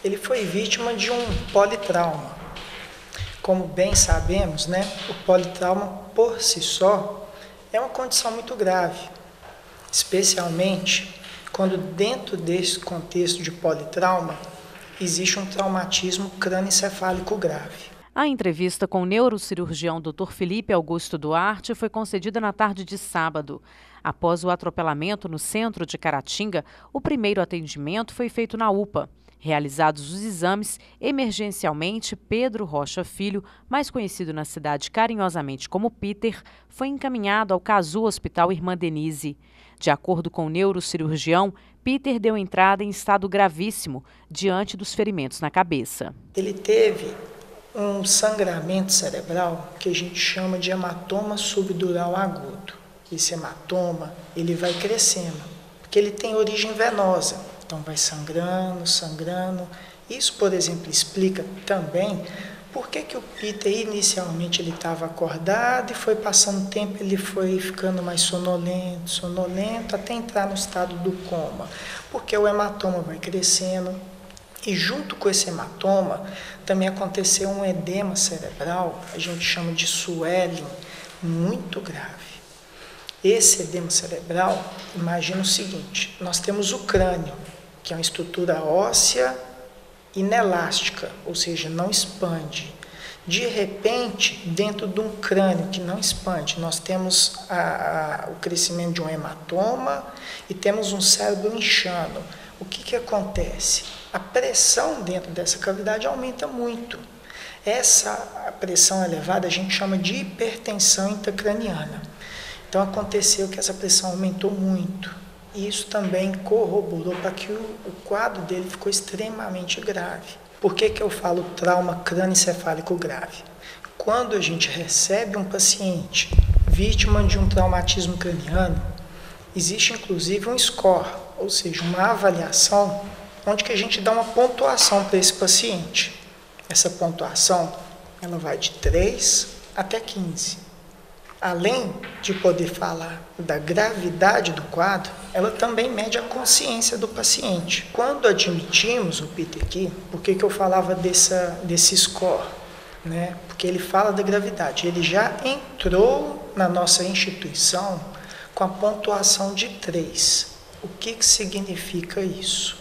ele foi vítima de um politrauma. Como bem sabemos, né, o politrauma por si só é uma condição muito grave, especialmente quando dentro desse contexto de politrauma existe um traumatismo crânioencefálico grave. A entrevista com o neurocirurgião Dr. Felipe Augusto Duarte foi concedida na tarde de sábado. Após o atropelamento no centro de Caratinga, o primeiro atendimento foi feito na UPA. Realizados os exames, emergencialmente, Pedro Rocha Filho, mais conhecido na cidade carinhosamente como Peter, foi encaminhado ao Casu Hospital Irmã Denise. De acordo com o neurocirurgião, Peter deu entrada em estado gravíssimo diante dos ferimentos na cabeça. Ele teve um sangramento cerebral que a gente chama de hematoma subdural agudo. Esse hematoma, ele vai crescendo, porque ele tem origem venosa. Então vai sangrando, sangrando. Isso, por exemplo, explica também por que o Peter inicialmente ele estava acordado e foi passando o tempo, ele foi ficando mais sonolento, até entrar no estado do coma. Porque o hematoma vai crescendo e junto com esse hematoma também aconteceu um edema cerebral, a gente chama de swelling, muito grave. Esse edema cerebral, imagina o seguinte, nós temos o crânio, que é uma estrutura óssea inelástica, ou seja, não expande. De repente, dentro de um crânio que não expande, nós temos o crescimento de um hematoma e temos um cérebro inchando. O que acontece? A pressão dentro dessa cavidade aumenta muito. Essa pressão elevada a gente chama de hipertensão intracraniana. Então aconteceu que essa pressão aumentou muito. E isso também corroborou para que o quadro dele ficou extremamente grave. Por que eu falo trauma crânioencefálico grave? Quando a gente recebe um paciente vítima de um traumatismo craniano, existe inclusive um score, ou seja, uma avaliação, onde que a gente dá uma pontuação para esse paciente. Essa pontuação ela vai de 3 até 15. Além de poder falar da gravidade do quadro, ela também mede a consciência do paciente. Quando admitimos o Peter aqui, por que eu falava desse score? Né? Porque ele fala da gravidade. Ele já entrou na nossa instituição com a pontuação de 3. O que significa isso?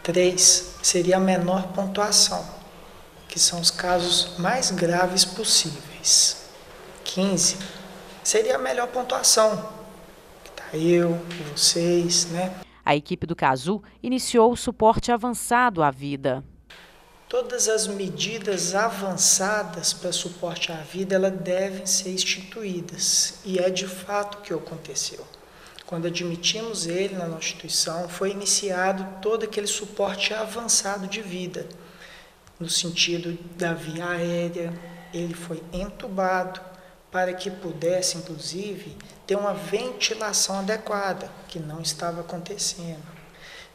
3 seria a menor pontuação, que são os casos mais graves possíveis. 15 seria a melhor pontuação. Tá eu, vocês, né? A equipe do Casu iniciou o suporte avançado à vida. Todas as medidas avançadas para suporte à vida, elas devem ser instituídas. E é de fato o que aconteceu. Quando admitimos ele na nossa instituição, foi iniciado todo aquele suporte avançado de vida. No sentido da via aérea, ele foi entubado, para que pudesse, inclusive, ter uma ventilação adequada, que não estava acontecendo.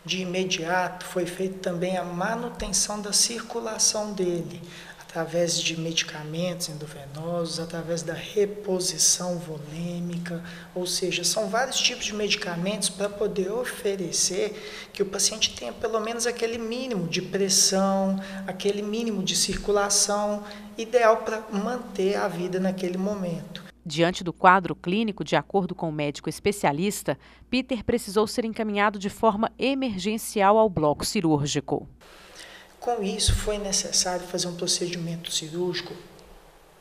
De imediato, foi feita também a manutenção da circulação dele, através de medicamentos endovenosos, através da reposição volêmica, ou seja, são vários tipos de medicamentos para poder oferecer que o paciente tenha pelo menos aquele mínimo de pressão, aquele mínimo de circulação, ideal para manter a vida naquele momento. Diante do quadro clínico, de acordo com o médico especialista, Peter precisou ser encaminhado de forma emergencial ao bloco cirúrgico. Com isso, foi necessário fazer um procedimento cirúrgico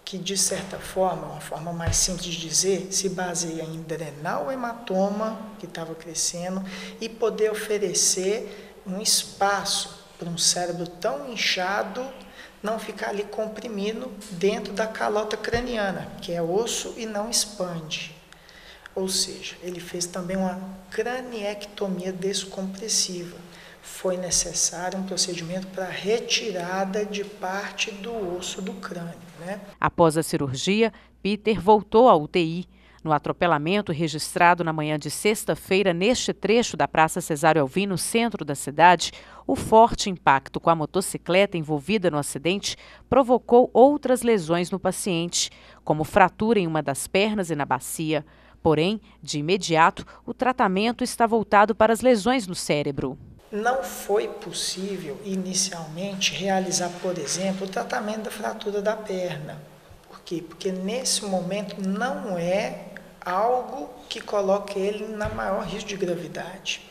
que, de certa forma, uma forma mais simples de dizer, se baseia em drenar o hematoma que estava crescendo e poder oferecer um espaço para um cérebro tão inchado não ficar ali comprimindo dentro da calota craniana, que é osso e não expande. Ou seja, ele fez também uma craniectomia descompressiva. Foi necessário um procedimento para retirada de parte do osso do crânio, né? Após a cirurgia, Peter voltou à UTI. No atropelamento registrado na manhã de sexta-feira, neste trecho da Praça Cesário Alvim, no centro da cidade, o forte impacto com a motocicleta envolvida no acidente provocou outras lesões no paciente, como fratura em uma das pernas e na bacia. Porém, de imediato, o tratamento está voltado para as lesões no cérebro. Não foi possível, inicialmente, realizar, por exemplo, o tratamento da fratura da perna. Por quê? Porque nesse momento não é algo que coloque ele na maior risco de gravidade.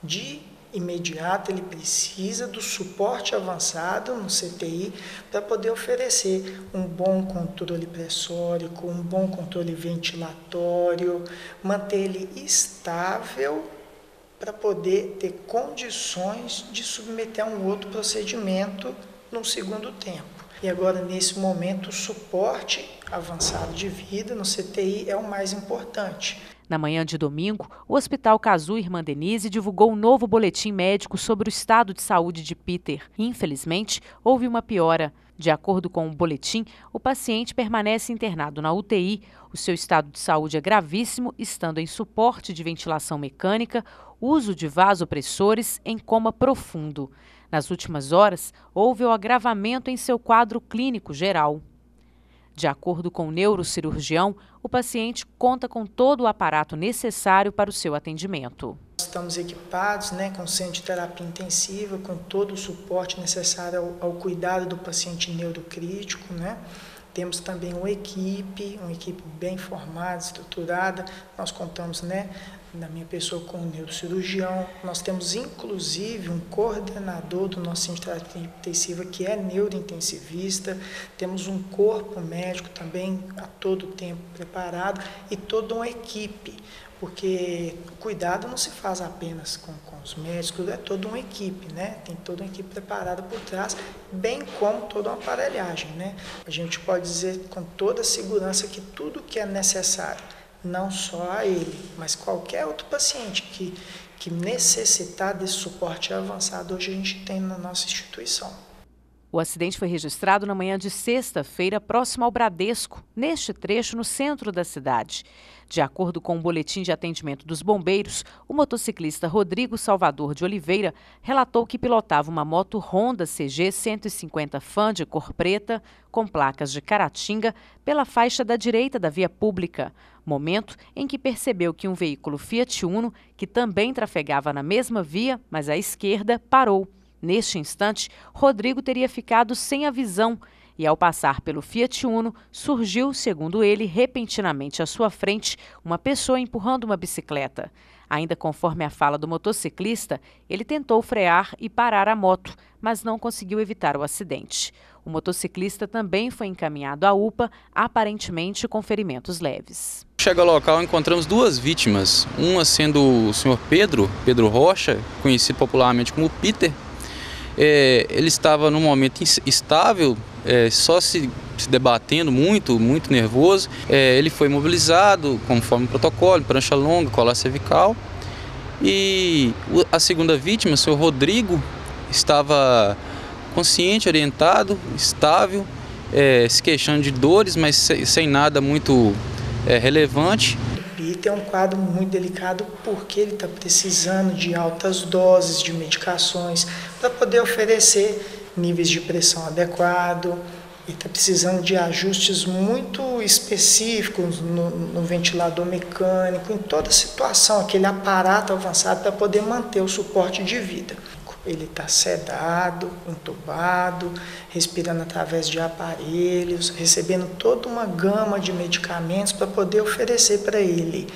De imediato, ele precisa do suporte avançado no CTI para poder oferecer um bom controle pressórico, um bom controle ventilatório, manter ele estável para poder ter condições de submeter a um outro procedimento no segundo tempo. E agora, nesse momento, o suporte avançado de vida no CTI é o mais importante. Na manhã de domingo, o Hospital Casu Irmã Denise divulgou um novo boletim médico sobre o estado de saúde de Peter. Infelizmente, houve uma piora. De acordo com o boletim, o paciente permanece internado na UTI. O seu estado de saúde é gravíssimo, estando em suporte de ventilação mecânica, uso de vasopressores, em coma profundo. Nas últimas horas, houve o agravamento em seu quadro clínico geral. De acordo com o neurocirurgião, o paciente conta com todo o aparato necessário para o seu atendimento. Estamos equipados, com centro de terapia intensiva, com todo o suporte necessário ao cuidado do paciente neurocrítico, Temos também uma equipe bem formada, estruturada. Nós contamos, na minha pessoa, com um neurocirurgião. Nós temos, inclusive, um coordenador do nosso centro de terapia intensiva, que é neurointensivista. Temos um corpo médico também a todo tempo preparado e toda uma equipe, porque o cuidado não se faz apenas com os médicos, é toda uma equipe, Tem toda uma equipe preparada por trás, bem como toda uma aparelhagem, A gente pode dizer com toda segurança que tudo que é necessário, não só a ele, mas qualquer outro paciente que necessitar desse suporte avançado, hoje a gente tem na nossa instituição. O acidente foi registrado na manhã de sexta-feira, próximo ao Bradesco, neste trecho no centro da cidade. De acordo com o boletim de atendimento dos bombeiros, o motociclista Rodrigo Salvador de Oliveira relatou que pilotava uma moto Honda CG 150 Fan de cor preta, com placas de Caratinga, pela faixa da direita da via pública. Momento em que percebeu que um veículo Fiat Uno, que também trafegava na mesma via, mas à esquerda, parou. Neste instante, Rodrigo teria ficado sem a visão e, ao passar pelo Fiat Uno, surgiu, segundo ele, repentinamente à sua frente, uma pessoa empurrando uma bicicleta. Ainda conforme a fala do motociclista, ele tentou frear e parar a moto, mas não conseguiu evitar o acidente. O motociclista também foi encaminhado à UPA, aparentemente com ferimentos leves. Chega ao local, encontramos duas vítimas, uma sendo o senhor Pedro Rocha, conhecido popularmente como Peter. Ele estava num momento instável, só se debatendo, muito nervoso. Ele foi imobilizado conforme o protocolo, prancha longa, colar cervical. E a segunda vítima, o senhor Rodrigo, estava consciente, orientado, estável, se queixando de dores, mas sem nada muito relevante. Peter é um quadro muito delicado porque ele está precisando de altas doses de medicações para poder oferecer níveis de pressão adequado. Ele está precisando de ajustes muito específicos no ventilador mecânico, em toda situação, aquele aparato avançado para poder manter o suporte de vida. Ele está sedado, entubado, respirando através de aparelhos, recebendo toda uma gama de medicamentos para poder oferecer para ele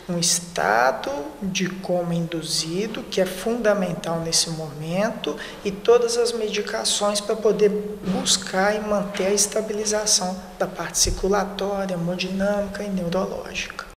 um estado de coma induzido, que é fundamental nesse momento, e todas as medicações para poder buscar e manter a estabilização da parte circulatória, hemodinâmica e neurológica.